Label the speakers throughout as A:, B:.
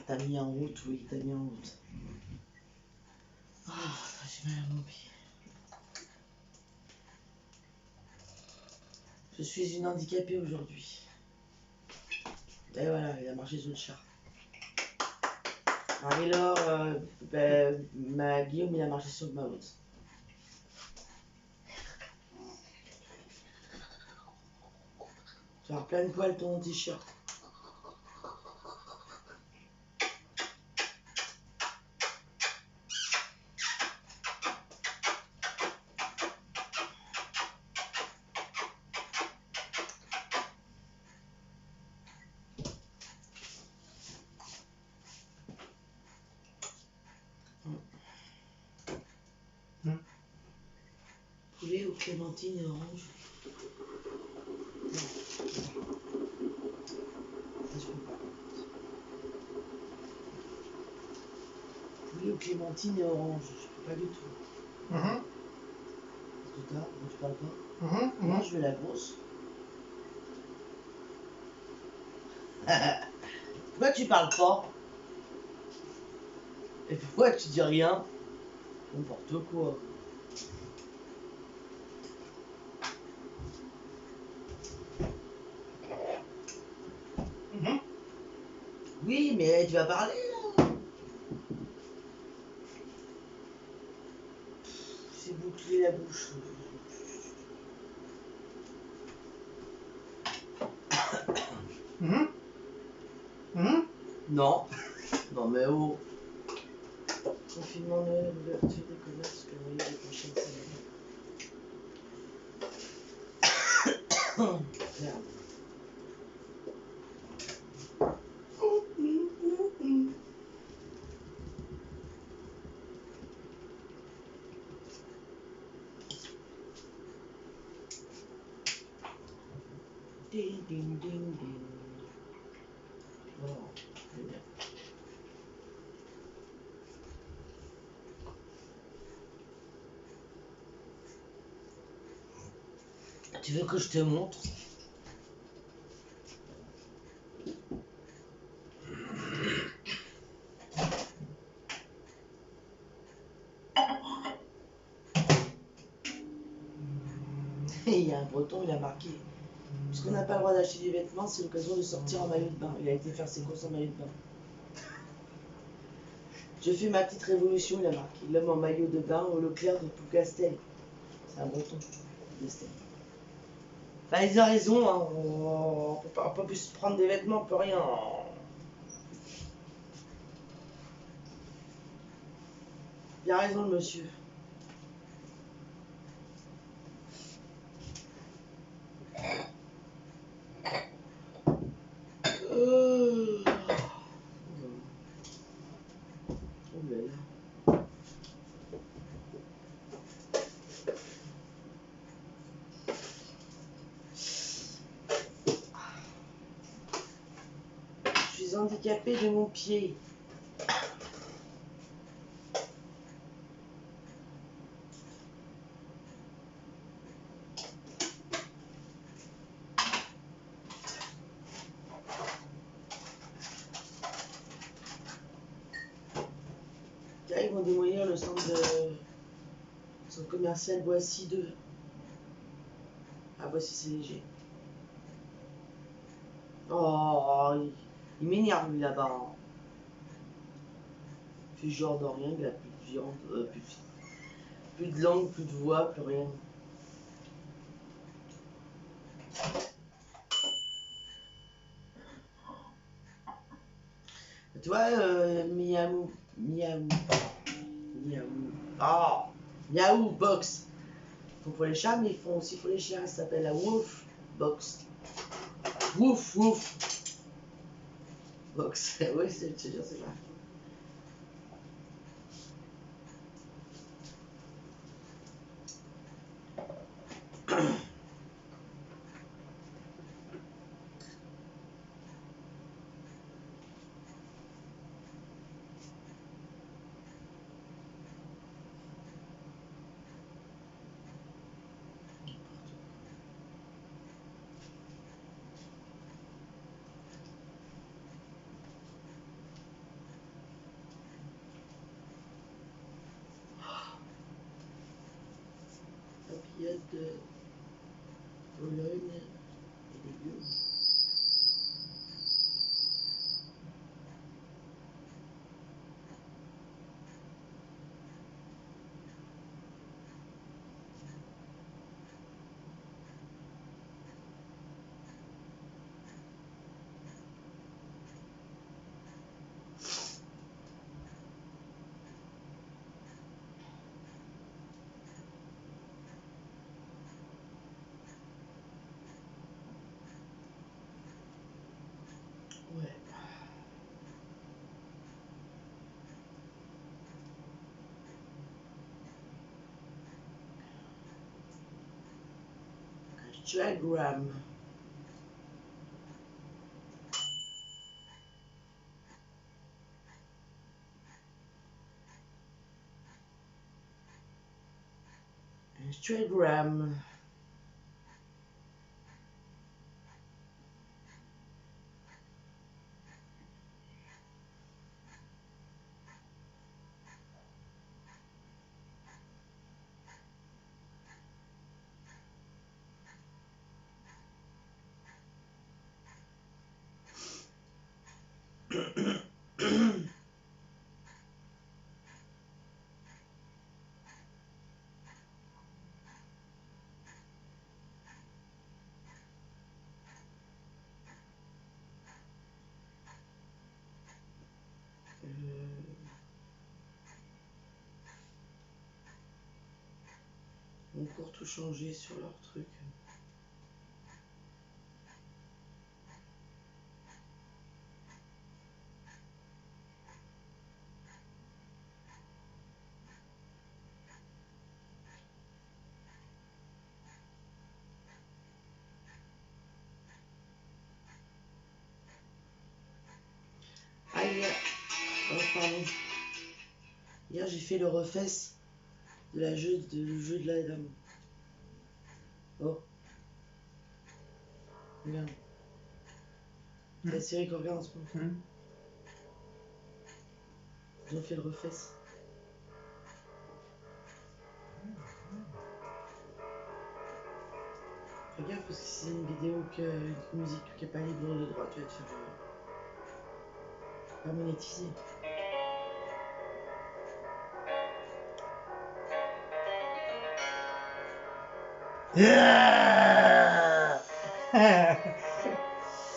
A: T'as mis en route, oui, t'as mis en route. Ah, j'ai mal à mon pied. Je suis une handicapée aujourd'hui. Et voilà, il a marché sur le chat. Marie-Laure, Guillaume, il a marché sur ma route. Tu as plein de poils ton t-shirt. Poulet aux clémentines et orange. Non. Ça, je peux pas. Poulet aux clémentines et orange. Je peux pas du tout. Est-ce que t'as? Tu parles pas? Moi, je veux la grosse. Pourquoi tu parles pas? Et pourquoi tu dis rien? N'importe quoi. Oui, mais tu vas parler là. C'est boucler la bouche. Non. Non mais oh. Confinement, Noël, ouverture des commerces, calendrier des prochaines semaines. Merde. Ding ding ding ding. Oh, c'est bien. Tu veux que je te montre? Il y a un breton, il a marqué. Puisqu'on n'a pas le droit d'acheter des vêtements, c'est l'occasion de sortir en maillot de bain. Il a été faire ses courses en maillot de bain. Je fais ma petite révolution, il a marqué. L'homme en maillot de bain au Leclerc de Plougastel. C'est un breton. Enfin, ils ont raison, hein. On peut pas plus prendre des vêtements, on peut rien. Il a raison, le monsieur. Oh là là. Je suis handicapée de mon pied. Là, ils vont démolir le centre commercial Boissy 2. Ah, Boissy, c'est léger. Oh, il m'énerve lui là-bas. Hein. Il fait genre de rien, il a plus de viande, plus de langue, plus de voix, plus rien. Tu vois, miaou, miaou, miaou. Ah, miaou box. Ils font pour les chats, mais ils font aussi pour les chiens. Ça s'appelle la Wolf Box. Wouf, wouf. Box. Oui, c'est vrai. période de Pologne et légumes. Ouais. Instagram. Instagram. Ont encore tout changé sur leur truc. Ah, hier, oh, pardon. Hier, j'ai fait le refess de le jeu de la dame. Oh, regarde. La série qu'on regarde en ce moment. Ils ont fait le refess. Regarde, parce que c'est une vidéo une musique qui n'est pas libre de droit, tu vas te faire pas monétiser.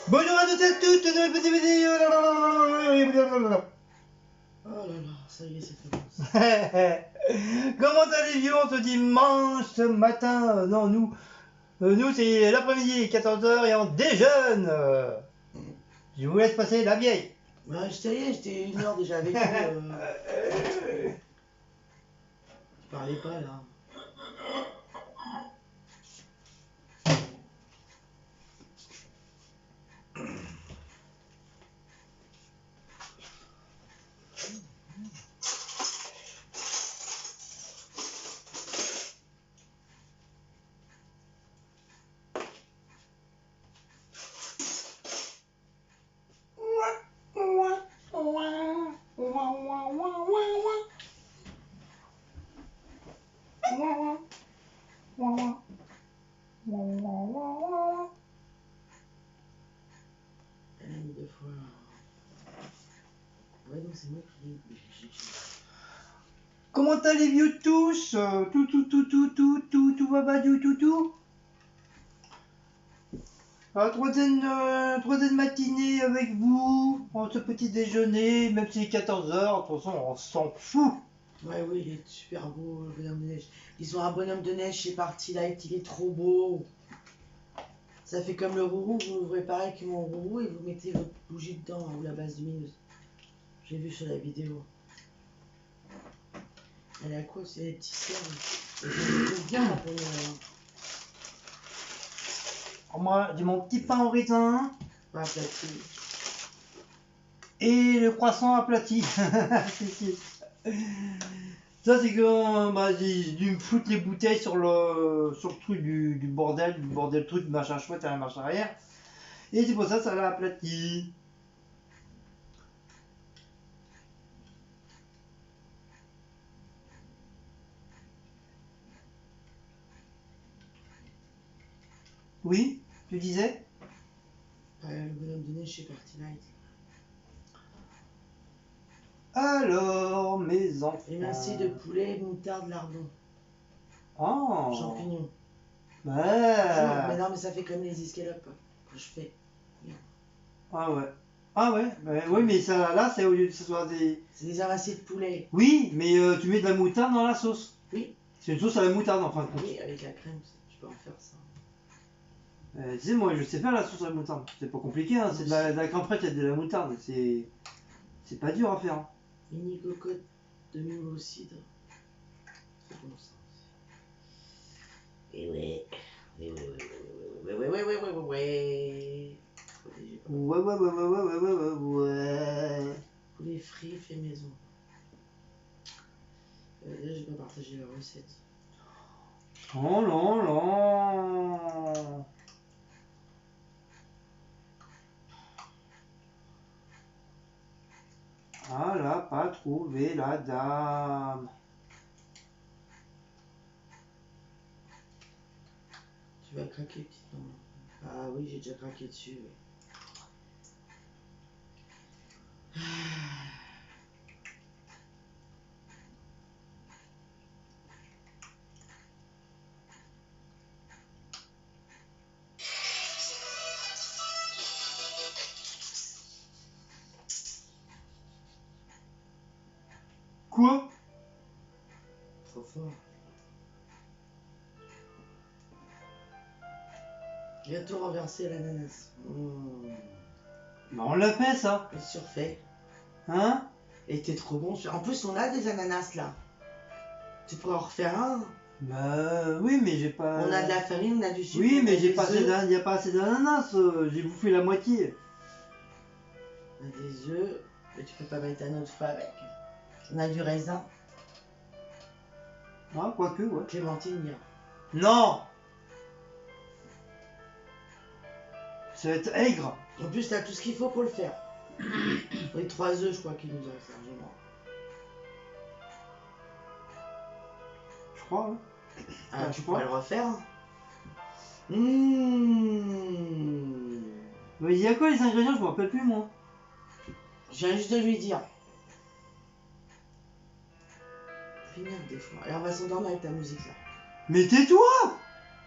B: Bonjour à toutes et à toutes de la petite vidéo.
A: Oh là là, ça y est, c'est commence.
B: Comment allez-vous ce dimanche, ce matin? Non, nous c'est l'après-midi, 14h et on déjeune. Je vous laisse passer la vieille.
A: Ouais, ça y est, j'étais 1 heure déjà avec vous. Tu parlais pas là. Elle a mis 2 fois. Ouais, donc c'est moi qui l'ai.
B: Comment allez-vous tous? Tout va pas du tout. Troisième matinée avec vous, en ce petit déjeuner, même si c'est 14h, de toute façon on s'en fout.
A: Ouais, oui, il est super beau, le bonhomme de neige. Ils ont un bonhomme de neige chez Party Light, il est trop beau. Ça fait comme le rourou, vous l'ouvrez pareil que mon rourou et vous mettez votre bougie dedans, ou la base lumineuse. J'ai vu sur la vidéo. Elle est à quoi? C'est des petits cerfs. C'est bien la première.
B: Moi j'ai mon petit pain au raisin
A: Pas aplati.
B: et le croissant aplati. Ça c'est quand j'ai dû me foutre les bouteilles sur le truc du bordel truc, machin chouette à la marche arrière. Et c'est pour ça ça l'a aplati. Oui, tu disais?
A: Le bonhomme de neige chez Party Night.
B: Alors, mes enfants.
A: Et merci de poulet, moutarde, lardon,
B: Oh.
A: champignons.
B: Ouais.
A: Mais non, mais ça fait comme les escalopes que je fais.
B: Ah ouais. Ah ouais, oui, mais ça, là, c'est au lieu de ce soit des...
A: C'est des amassés de poulet.
B: Oui, mais tu mets de la moutarde dans la sauce.
A: Oui.
B: C'est une sauce à la moutarde, en fin de compte.
A: Oui, avec la crème, tu peux en faire ça.
B: Tu sais, moi, je sais faire la sauce à la moutarde. C'est pas compliqué, hein. C'est de la crème fraîche et de la moutarde. C'est pas dur à faire. Hein.
A: Mini cocotte de moules au cidre. C'est bon ça aussi. Et ouais. Ouais.
B: Ouais.
A: Poulet frit fait maison. Là, je vais pas partager la recette.
B: Oh là là. Ah, elle a pas trouvé la dame.
A: Tu vas craquer, petite maman. Ah oui, j'ai déjà craqué dessus. Oui.
B: Quoi?
A: Trop fort. Bientôt renverser l'ananas.
B: Bah, on l'a fait, ça.
A: Et surfait.
B: Hein?
A: Et t'es trop bon. En plus, on a des ananas là. Tu pourrais en refaire un.
B: Bah, oui, mais j'ai pas...
A: On a de la farine, on a du sucre.
B: Oui,
A: on a
B: mais
A: des
B: il n'y a pas assez d'ananas. J'ai bouffé la moitié.
A: On a des œufs. Mais tu peux pas mettre un autre fruit avec. On a du raisin.
B: Ah, quoique, ouais.
A: Clémentine, il y a.
B: Non! Ça va être aigre.
A: En plus, t'as tout ce qu'il faut pour le faire. Les 3 œufs, je crois qu'il nous en reste largement.
B: Je crois, hein.
A: Ah,
B: Ouais,
A: tu
B: je
A: pourrais
B: crois.
A: le refaire.
B: Mais il y a quoi les ingrédients? Je me rappelle plus, moi.
A: Je viens juste de lui dire. Finir des fois. Et on va s'endormir avec ta musique là.
B: Mais tais-toi!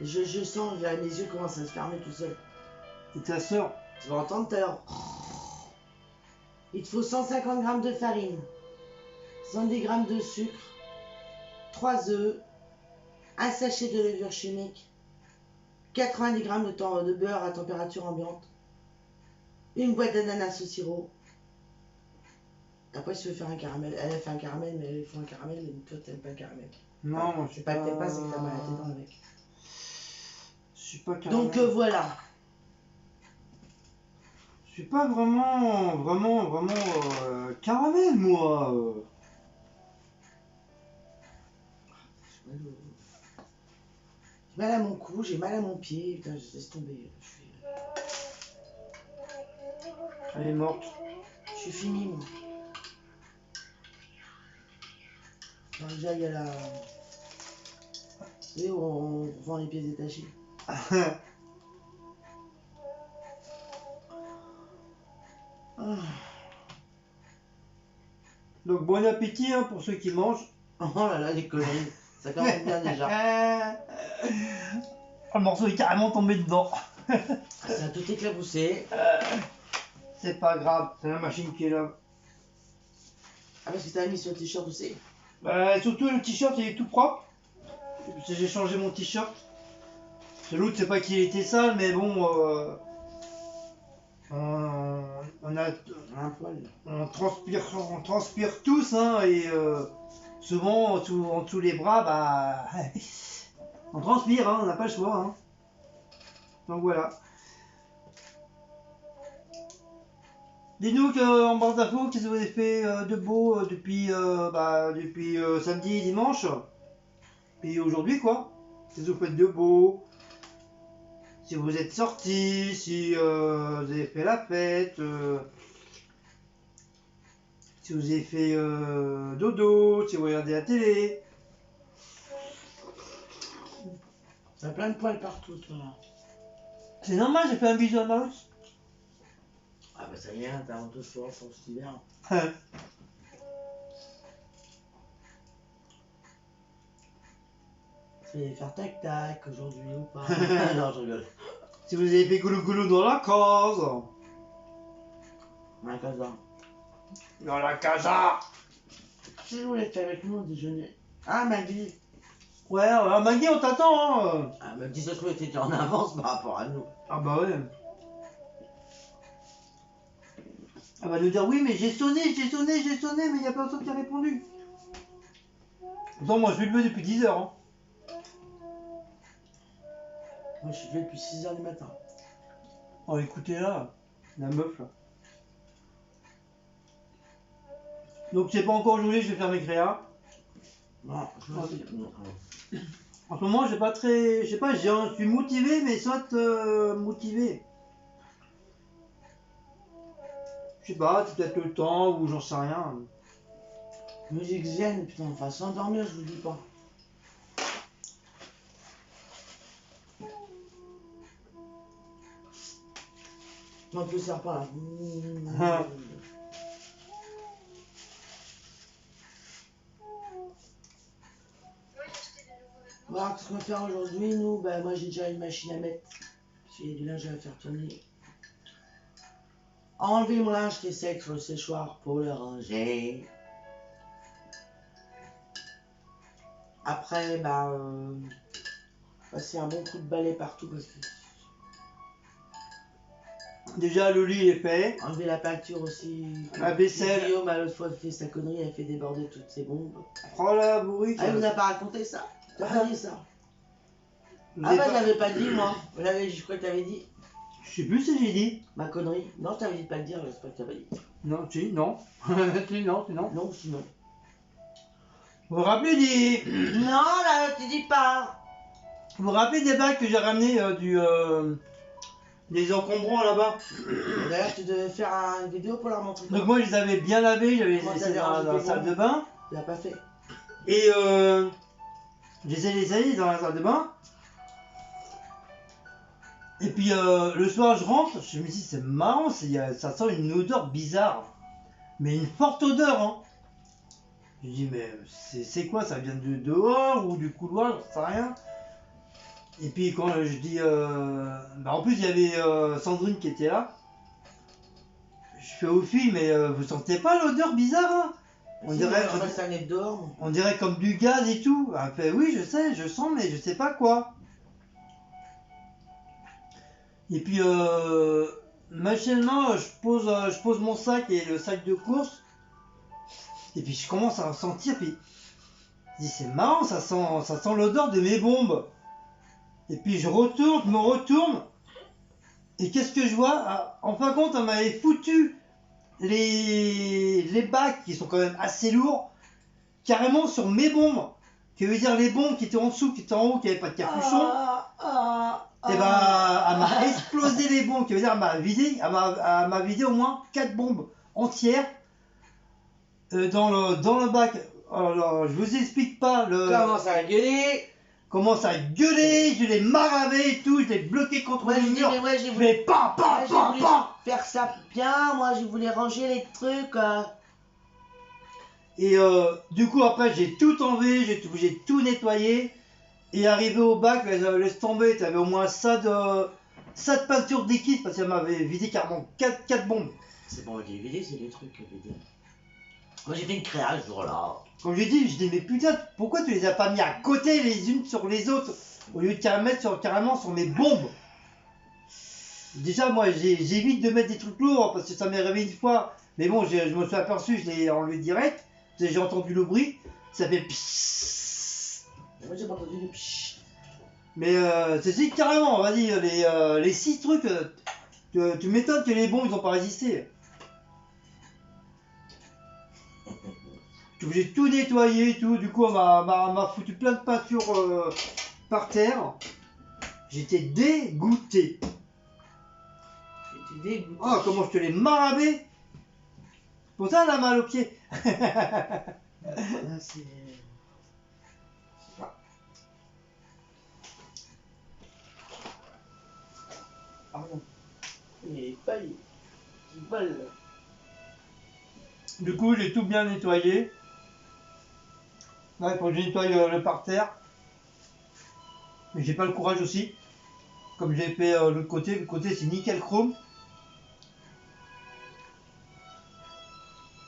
A: Je sens, là, mes yeux commencent à se fermer tout seul.
B: Et ta soeur?
A: Tu vas entendre tout à l'heure. Il te faut 150 g de farine, 110 g de sucre, 3 œufs, un sachet de levure chimique, 90 g de beurre à température ambiante, une boîte d'ananas au sirop. Après, si tu veux faire un caramel, elle a fait un caramel, mais elle fait un caramel, mais toi, t'aimes pas le caramel.
B: Non, moi, je
A: C'est
B: suis
A: pas que t'aimes pas, c'est que t'as mal à tes dents avec.
B: Je suis pas caramel.
A: Donc voilà.
B: Je suis pas vraiment caramel, moi.
A: J'ai mal à mon cou, j'ai mal à mon pied, putain, je laisse tomber.
B: Elle est morte.
A: Je suis fini, moi. Alors, déjà, il y a la. Vous savez, où on vend les pièces détachées. Ah.
B: Donc bon appétit hein, pour ceux qui mangent.
A: Oh là là, les conneries. Ça commence bien déjà.
B: Le morceau est carrément tombé dedans.
A: Ça a tout éclaboussé.
B: C'est pas grave, c'est la machine qui est là.
A: Ah, parce que t'as mis sur le t-shirt aussi.
B: Surtout le t-shirt il est tout propre. J'ai changé mon t-shirt. L'autre c'est pas qu'il était sale mais bon on transpire tous hein, et souvent en dessous les bras bah on transpire hein, on n'a pas le choix hein. Donc voilà. Dis-nous en barre d'infos, qu'est-ce que vous avez fait de beau depuis samedi et dimanche. Et aujourd'hui quoi. Qu'est-ce que vous faites de beau. Si vous êtes sortis, si vous avez fait la fête, si vous avez fait dodo, si vous regardez la télé.
A: T'as plein de poils partout, toi là.
B: C'est normal, j'ai fait un bisou à Mouse.
A: Ah bah ça y est, t'as un peu soir sur cet hiver. Tu vas faire tac-tac aujourd'hui ou pas? Non, je rigole.
B: Si vous avez fait goulou-goulou dans la case.
A: Ma casa.
B: Dans la casa.
A: Si vous voulez être avec nous au déjeuner. Ah, Maggie.
B: Ouais, Maggie, on t'attend, hein.
A: Ah, même si ça se trouve, t'étais en avance par rapport à nous.
B: Ah bah ouais. Elle va nous dire oui, mais j'ai sonné, mais il y a personne qui a répondu. Pourtant, moi je suis levé depuis 10 heures. Hein.
A: Moi, je suis levé depuis 6h du matin.
B: Oh, écoutez là, la meuf là. Donc, c'est pas encore aujourd'hui, je vais faire mes créas.
A: Non, je me suis...
B: En ce moment, j'ai pas très. Je sais pas, je suis motivé, mais soit motivé. Je sais pas, c'est peut-être le temps ou j'en sais rien.
A: Musique zen, putain, enfin sans dormir, je vous dis pas. Non, plus ça pas là. Bon, qu'est-ce qu'on va faire aujourd'hui, nous? Bah, moi j'ai déjà une machine à mettre. Parce qu'il y a du linge à faire tourner. Enlever mon linge qui est sec sur le séchoir pour le ranger. Après, bah, passer un bon coup de balai partout parce que.
B: Déjà, le lit est fait.
A: Enlever la peinture aussi.
B: La vaisselle.
A: Guillaume, l'autre fois, fait sa connerie, elle fait déborder toutes ses bombes.
B: Oh la bourrique.
A: Ah, il vous a pas raconté ça? T'as pas dit ça?
B: Vous
A: Ah
B: avez
A: bah,
B: pas-
A: je l'avais pas dit, moi. Je crois que t'avais dit.
B: Je sais plus si j'ai dit.
A: Ma connerie. Non, je t'avais dit de pas le dire, j'espère que t'as pas dit.
B: Non, si, non. Si, non, sinon.
A: Non, sinon.
B: Vous vous rappelez des.
A: Non, là, tu dis pas.
B: Vous vous rappelez des bacs que j'ai ramenés des encombrants là-bas?
A: D'ailleurs, tu devais faire une vidéo pour leur montrer.
B: Donc moi je les avais bien lavés, j'avais
A: Comment
B: laissé
A: t'avais
B: dans
A: rangé
B: la
A: tes
B: salle
A: bonbons?
B: de bain.
A: Tu l'as pas fait.
B: Et je les ai laissés dans la salle de bain. Et puis le soir je rentre, je me dis c'est marrant, ça sent une odeur bizarre. Mais une forte odeur hein. Je dis mais c'est quoi, ça vient de dehors ou du couloir, j'en sais rien. Et puis quand je dis bah en plus il y avait Sandrine qui était là. Je fais aux filles mais vous sentez pas l'odeur bizarre hein? On dirait,
A: Je crois que ça venait de dehors. Moi.
B: on dirait comme du gaz et tout. Elle fait oui je sais, je sens mais je sais pas quoi. Et puis machinalement je pose mon sac et le sac de course. Et puis je commence à sentir puis je dis c'est marrant ça sent l'odeur de mes bombes. Et puis je me retourne et qu'est-ce que je vois? Ah, en fin de compte on m'avait foutu les bacs qui sont quand même assez lourds carrément sur mes bombes. Que veut dire les bombes qui étaient en dessous, qui étaient en haut, qui n'avaient pas de capuchon. Et bah elle m'a explosé les bombes, qui veut dire elle m'a vidé au moins 4 bombes entières dans le bac. Alors je vous explique pas
A: Comment ça a gueulé?
B: comment ça a gueulé, je l'ai maravé et tout, je l'ai bloqué contre
A: Moi,
B: le
A: je dis,
B: mur.
A: mais moi, j'ai
B: Je
A: voulu,
B: l'ai pas.
A: faire ça bien. Moi, je voulais ranger les trucs.
B: Et du coup après j'ai tout enlevé, j'ai tout nettoyé. Et arrivé au bac, laisse tomber, t'avais au moins ça de peinture liquide parce qu'elle m'avait vidé carrément 4 bombes.
A: C'est pas moi qui ai vidé, c'est les trucs que j'ai vidé. Moi, j'ai fait une créa ce jour-là.
B: Comme je dis, mais putain, pourquoi tu les as pas mis à côté les unes sur les autres au lieu de mettre carrément sur mes bombes? Déjà, moi, j'évite de mettre des trucs lourds parce que ça m'est arrivé une fois. Mais bon, je me suis aperçu, je l'ai enlevé direct. J'ai entendu le bruit, ça fait pssst.
A: Moi, j'ai pas entendu du pshhh.
B: Mais c'est carrément, vas-y, les 6 trucs, tu m'étonnes que les bombes ils ont pas résisté. J'ai tout nettoyé et tout, du coup on m'a foutu plein de peinture par terre. J'étais dégoûté.
A: J'étais dégoûté.
B: Oh comment je te l'ai marabé. Pour ça elle a mal aux pieds.
A: C'est... Pardon. Les feuilles qui volent.
B: Du coup, j'ai tout bien nettoyé. Là, il faut que je nettoie le parterre. Mais j'ai pas le courage aussi. Comme j'ai fait l'autre côté. Le côté, c'est nickel chrome.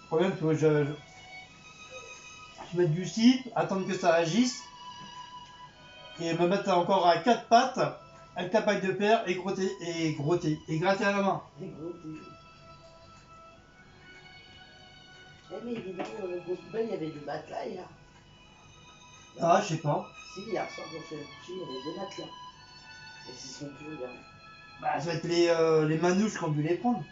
B: Le problème, c'est que je mette du slip, attendre que ça agisse. Et me mettre encore à 4 pattes. Avec la paille de fer et gratter. Et gratter à la main.
A: Les gros dés. Eh mais dis donc, dans le gros poubelle, il y avait du matelas hier.
B: Ah, je sais pas.
A: Si, hier soir, quand je suis allé me coucher, il y avait 2 matelas. Et s'ils sont plus regarde.
B: Bah, ça va être les manouches qui ont dû les prendre.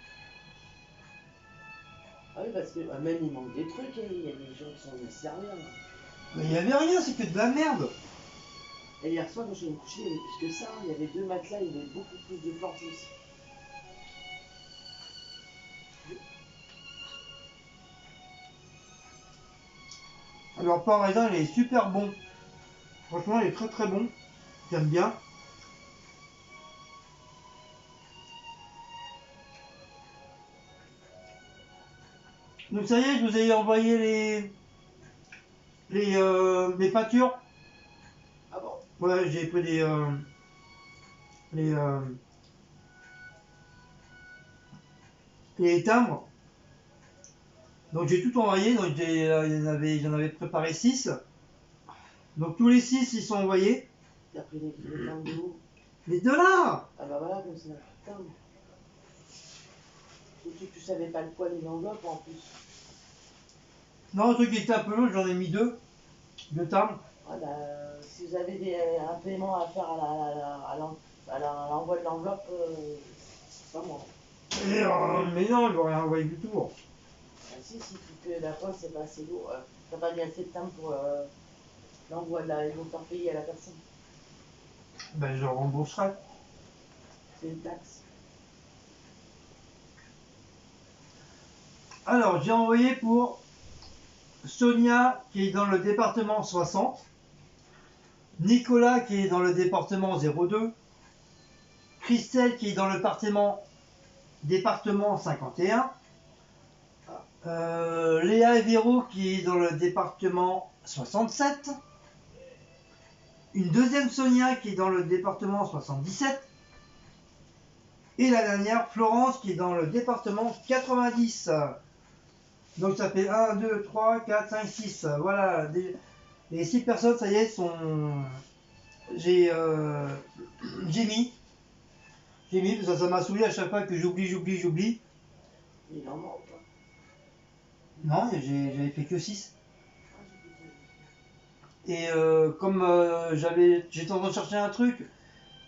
A: Ah oui, parce que même il manque des trucs, hein. Il y a des gens qui sont venus se servir. Là.
B: Mais il y avait rien, c'est que de la merde.
A: Et hier soir, quand je suis allé me coucher, il y avait plus que ça. Il y avait 2 matelas, il y avait beaucoup plus de plantes aussi.
B: Alors, pain raisin, il est super bon. Franchement, il est très très bon. J'aime bien. Donc ça y est, je vous ai envoyé les peintures.
A: Ah bon?
B: Ouais, j'ai pris les, les timbres. Donc j'ai tout envoyé, donc j'en avais préparé 6. Donc tous les 6 ils sont envoyés.
A: T'as pris les timbres de où?
B: Les deux là.
A: Ah bah voilà, comme c'est un putain. Surtout que tu savais pas le poids des enveloppes en plus.
B: Non, le truc qui était un peu lourd, j'en ai mis 2. 2 timbres.
A: Ah bah, si vous avez un paiement à faire à l'envoi de l'enveloppe, c'est pas moi.
B: Mais non, je vais rien envoyer du tout.
A: Ah si, si tu que la poste c'est pas assez lourd, t'as pas mis assez de temps pour l'envoi de ils vont faire payer à la personne.
B: Ben je rembourserai.
A: C'est une taxe.
B: Alors j'ai envoyé pour Sonia qui est dans le département 60. Nicolas qui est dans le département 02. Christelle qui est dans le département 51. Léa et Véro qui est dans le département 67. Une deuxième Sonia qui est dans le département 77. Et la dernière Florence qui est dans le département 90. Donc ça fait 1, 2, 3, 4, 5, 6. Voilà, les 6 personnes, ça y est, sont... J'ai mis. Parce que ça m'a saoulé à chaque fois que j'oublie.
A: Il en manque pas.
B: Non, j'avais fait que 6. Et comme j'étais en train de chercher un truc,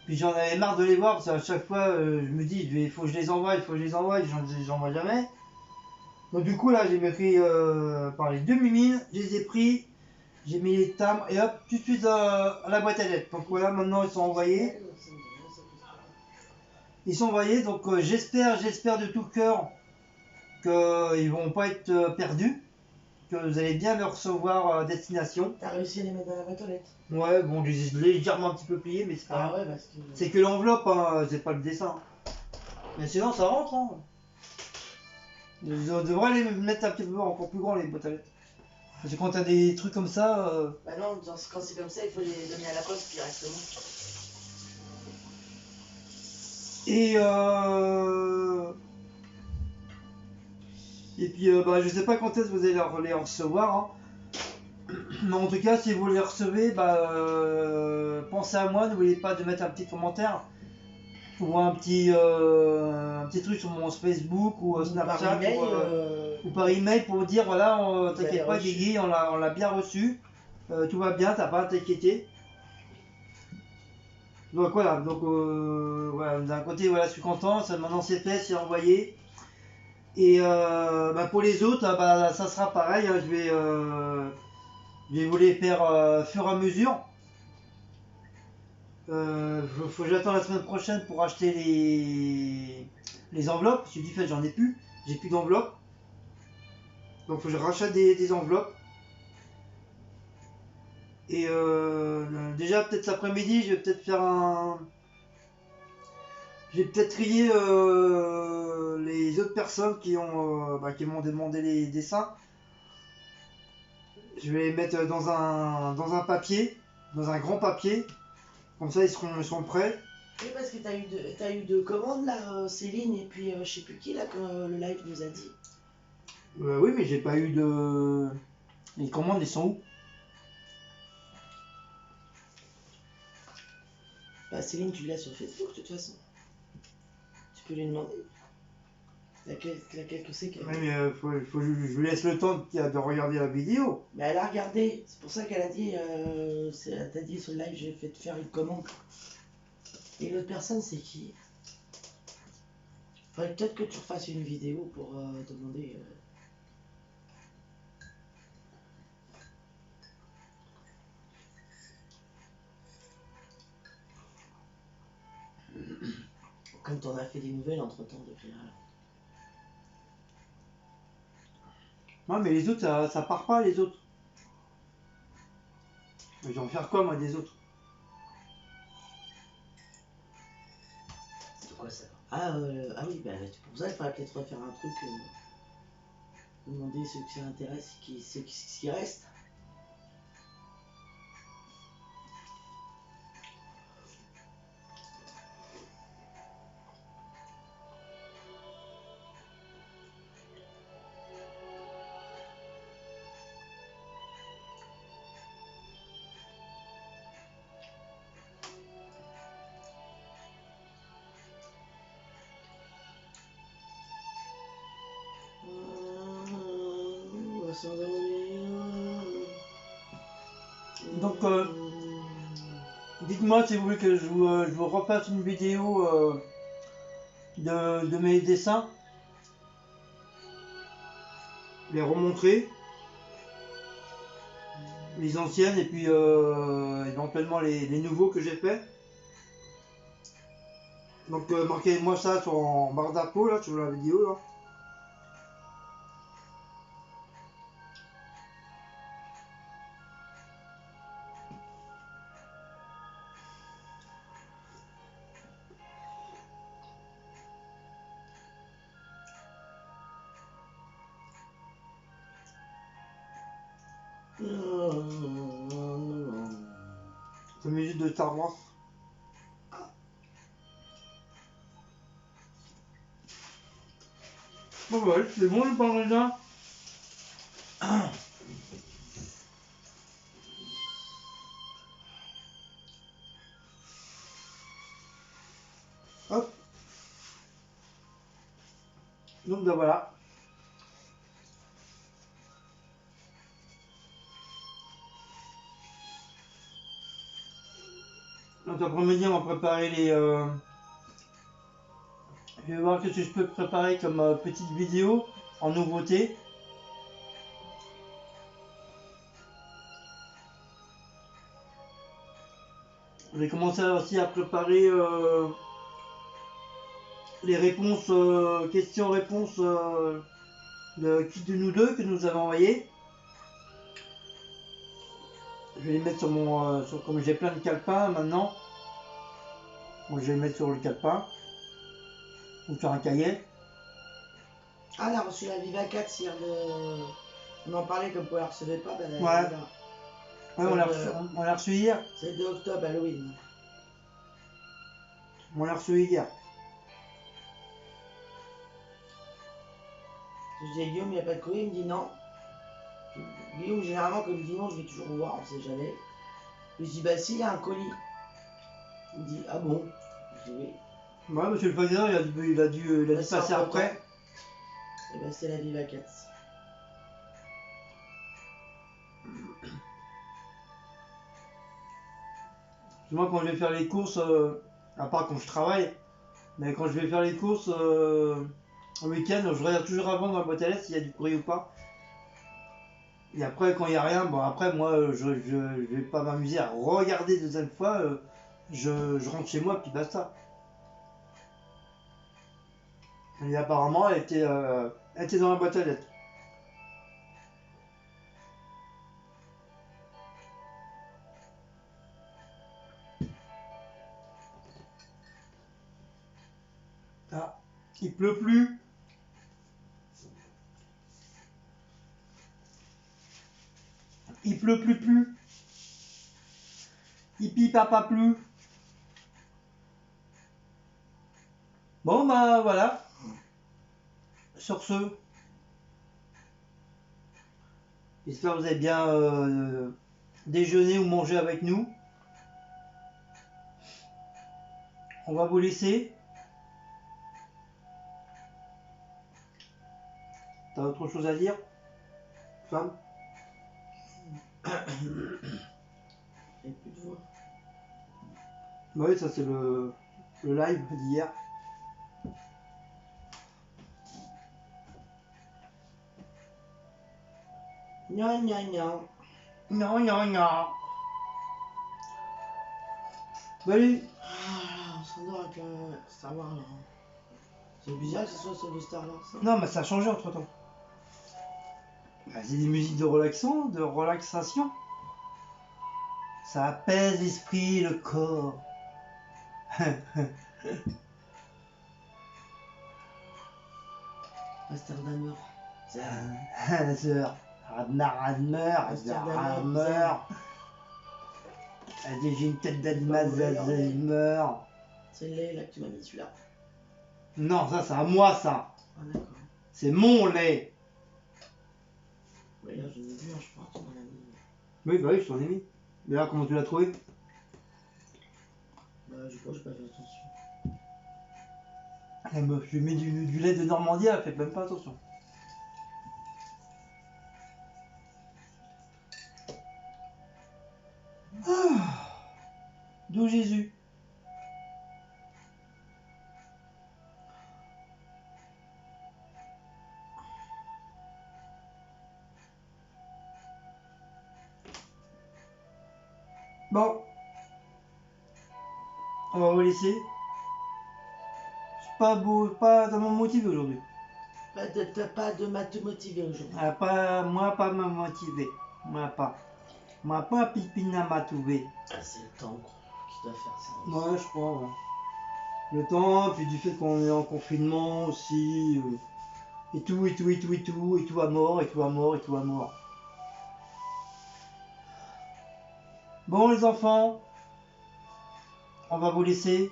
B: puis j'en avais marre de les voir, parce qu'à chaque fois je me dis, il faut que je les envoie, j'en envoie jamais. Donc du coup là, j'ai pris par les 2 mimines, je les ai pris, j'ai mis les timbres et hop, tout de suite à la boîte à lettres. Donc voilà, maintenant ils sont envoyés. Ils sont envoyés, donc j'espère de tout cœur qu'ils vont pas être perdus, que vous allez bien le recevoir à destination.
A: T'as réussi à les mettre dans la boîte aux lettres?
B: Ouais, bon, je les ai légèrement un petit peu pliés, mais c'est pas grave.
A: Ah ouais, parce que...
B: C'est que l'enveloppe, hein, c'est pas le dessin. Mais sinon, ça rentre. Hein. On devrait les mettre un petit peu encore plus grand, les boîtes à lettres. Parce que quand t'as des trucs comme ça...
A: Bah non, quand c'est comme ça, il faut les donner à la poste directement.
B: Et puis, bah, je sais pas quand est-ce que vous allez les recevoir. Hein. Mais en tout cas, si vous les recevez, bah, pensez à moi, n'oubliez pas de mettre un petit commentaire. Ou un petit truc sur mon Facebook ou Snapchat ou par email pour dire voilà, t'inquiète pas Guigui, on l'a bien reçu, tout va bien, t'as pas à t'inquiéter. Donc voilà, voilà, d'un côté voilà, je suis content, ça, maintenant c'est fait, c'est envoyé. Et bah, pour les autres, bah, ça sera pareil, hein, je vais vous les faire fur et à mesure. Faut que j'attende la semaine prochaine pour acheter les enveloppes, parce que du fait j'en ai plus, j'ai plus d'enveloppes. Donc faut que je rachète des enveloppes. Et déjà peut-être cet après-midi je vais peut-être faire J'ai peut-être trié les autres personnes qui m'ont demandé les dessins. Je vais les mettre dans un papier, dans un grand papier. Comme ça, ils seront prêts.
A: Oui, parce que t'as eu deux commandes là, Céline et puis je sais plus qui là que le live nous a dit.
B: Oui, mais j'ai pas eu de. Les commandes, ils sont où?
A: Bah Céline, tu l'as sur Facebook de toute façon. Tu peux lui demander. Laquelle que c'est qu'elle.
B: Oui, mais je lui laisse le temps de regarder la vidéo.
A: Mais elle a regardé, c'est pour ça qu'elle a dit, elle t'a dit sur le live, j'ai fait te faire une commande. Et l'autre personne, c'est qui? Faudrait peut-être que tu refasses une vidéo pour demander. Comme t'en as fait des nouvelles entre temps depuis là.
B: Non, mais les autres, ça part pas, les autres. Je vais en faire quoi, moi, des autres?
A: De quoi ça? Ah oui, bah c'est pour ça qu'il faudrait peut-être refaire un truc. Demander ceux que ça intéresse, ceux qui restent. On va s'endormir.
B: Donc, dites-moi si vous voulez que je vous refasse une vidéo de mes dessins. Les remontrer. Les anciennes et puis éventuellement les nouveaux que j'ai fait. Donc marquez-moi ça en barre d'infos là sur la vidéo là. La musique de Star Wars. Bon ouais, c'est bon le pain raisin. Hop. Donc ben voilà. Donc après-midi on va préparer les... Je vais voir ce que je peux préparer comme petite vidéo en nouveauté. Je vais commencer aussi à préparer les réponses, questions-réponses de qui de nous deux que nous avons envoyé. Je vais les mettre sur mon... comme j'ai plein de calepins maintenant. Donc je vais les mettre sur le calepin. Ou sur un cahier.
A: Ah, elle a reçu la Viva 4 hier de. On en parlait comme quoi elle ne recevait pas. Ben,
B: Ouais. Ouais, on l'a reçu hier.
A: C'est le 2 octobre, Halloween.
B: On l'a reçu hier.
A: Je dis à Guillaume, il n'y a pas de colis, il me dit non. Guillaume, généralement, comme dimanche, je vais toujours voir, on sait jamais. Je dis, bah si, il y a un colis. Il me dit, ah bon? Je dis oui.
B: Ouais, monsieur le facteur, il a dû passer après.
A: Et ben c'est la Viva 4.
B: Moi, quand je vais faire les courses, à part quand je travaille, mais quand je vais faire les courses au week-end, je regarde toujours avant dans la boîte à lettres s'il y a du courrier ou pas. Et après, quand il n'y a rien, bon, après, moi, je vais pas m'amuser à regarder deuxième fois. Je rentre chez moi, puis basta. Et apparemment, elle était dans la boîte à lettres. Ah, il pleut plus. Il pleut plus. Hippie papa plus. Bon bah voilà. Sur ce, j'espère que vous avez bien déjeuné ou mangé avec nous. On va vous laisser. T'as autre chose à dire, femme?
A: J'ai plus de voix.
B: Bah oui, ça c'est le live d'hier.
A: Gna gna gna.
B: Non, non, non. Bah allez.
A: Ah, on s'endort avec Star Wars là. C'est bizarre que ce soit celle de Star Wars. Ça.
B: Non, mais ça a changé entre temps. Bah, c'est des musiques de relaxation. Ça apaise l'esprit, le corps.
A: Amsterdamer.
B: Sœur, Radmer. J'ai une tête d'animal, Zalzheimer.
A: C'est le lait là que tu m'as mis celui-là.
B: Non, ça c'est à moi ça.
A: Ah d'accord.
B: C'est mon lait.
A: Ouais, là j'en ai vu un, je crois, tu m'en as mis.
B: Oui, bah oui, je t'en ai mis. Mais là, comment tu l'as trouvé?
A: Bah, je crois que j'ai pas fait attention.
B: La meuf, je lui mets du lait de Normandie, elle fait même pas attention. Ah, d'où Jésus. Bon, on va vous laisser. Je suis pas tellement motivé aujourd'hui.
A: Pas de te motiver aujourd'hui.
B: Ah, pas me motiver. Moi pas pipina m'a trouvé.
A: Ah, c'est le temps qui doit faire ça.
B: Ouais, je crois. Ouais. Le temps, puis du fait qu'on est en confinement aussi. Et tout à mort. Bon les enfants, on va vous laisser.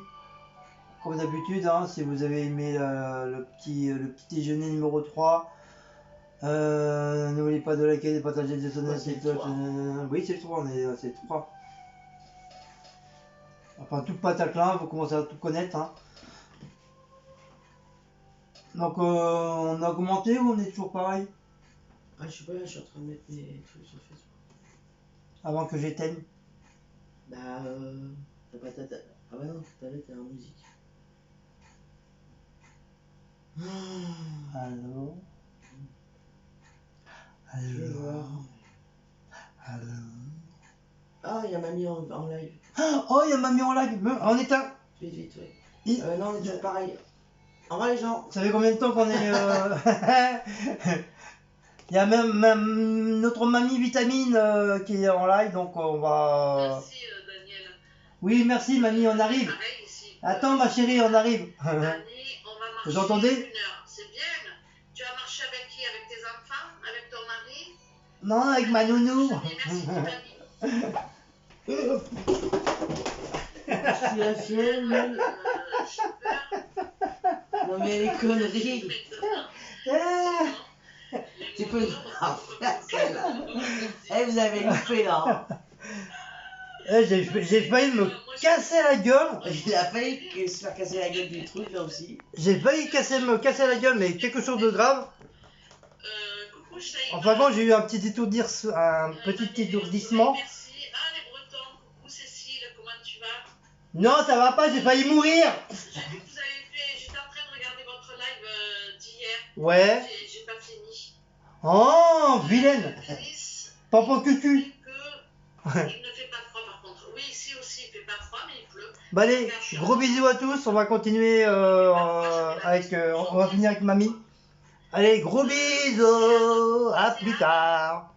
B: Comme d'habitude, hein, si vous avez aimé le petit déjeuner numéro 3, n'oubliez pas de liker, de partager, de sonner
A: Ouais,
B: les
A: c'est
B: cloches.
A: le 3.
B: Oui, c'est le 3, c'est le 3. Enfin, tout le pataclin, vous commencez à tout connaître. Hein. Donc, on a augmenté ou on est toujours pareil?
A: Ah, je sais pas, je suis en train de mettre mes trucs sur Facebook.
B: Avant que j'éteigne.
A: Bah, t'as pas ta. Ah, bah non, tout à l'heure t'es en musique.
B: Allô?
A: Je vais voir.
B: Allô?
A: Ah, il y a mamie en live.
B: Oh, il y a mamie en live. On est un.
A: Vite, ouais.
B: Il-
A: Non, on est toujours pareil. Au revoir les gens.
B: Ça fait combien de temps qu'on est. Il y a même notre mamie Vitamine qui est en live, donc on va.
C: Merci Daniel.
B: Oui, merci mamie, on arrive.
C: Pareil ici.
B: Attends ma chérie, on arrive.
C: Dani, on va marcher
B: Vous entendez?
C: 1 heure. C'est bien. Tu as marché avec qui? Avec tes enfants? Avec ton mari?
B: Non, avec ma nounou.
C: Merci
A: Je suis la fière, mais.
C: J'ai peur.
A: Non, mais les conneries.
B: Ah,
A: Tu peux nous en faire celle-là. Eh, vous avez loupé là.
B: j'ai failli me casser la gueule.
A: Il a failli se faire casser la gueule du truc là aussi.
B: J'ai failli me casser la gueule, mais quelque chose de grave.
C: Coucou Shaïma.
B: Enfin bon, j'ai eu un petit étourdissement.
C: Merci. Ah, les Bretons. Coucou Cécile, comment tu vas?
B: Non, ça va pas, j'ai failli mourir.
C: J'ai vu que vous avez fait. J'étais en train de regarder votre live d'hier.
B: Ouais.
C: J'ai pas fini.
B: Oh, vilaine.
C: Chris
B: Pampo cucu.
C: dit que il ne fait pas froid par contre. Oui, ici aussi il fait pas froid, mais il pleut.
B: Bah allez, gros bisous à tous. On va continuer avec. On va finir avec mamie. Allez, gros bisous. À plus tard.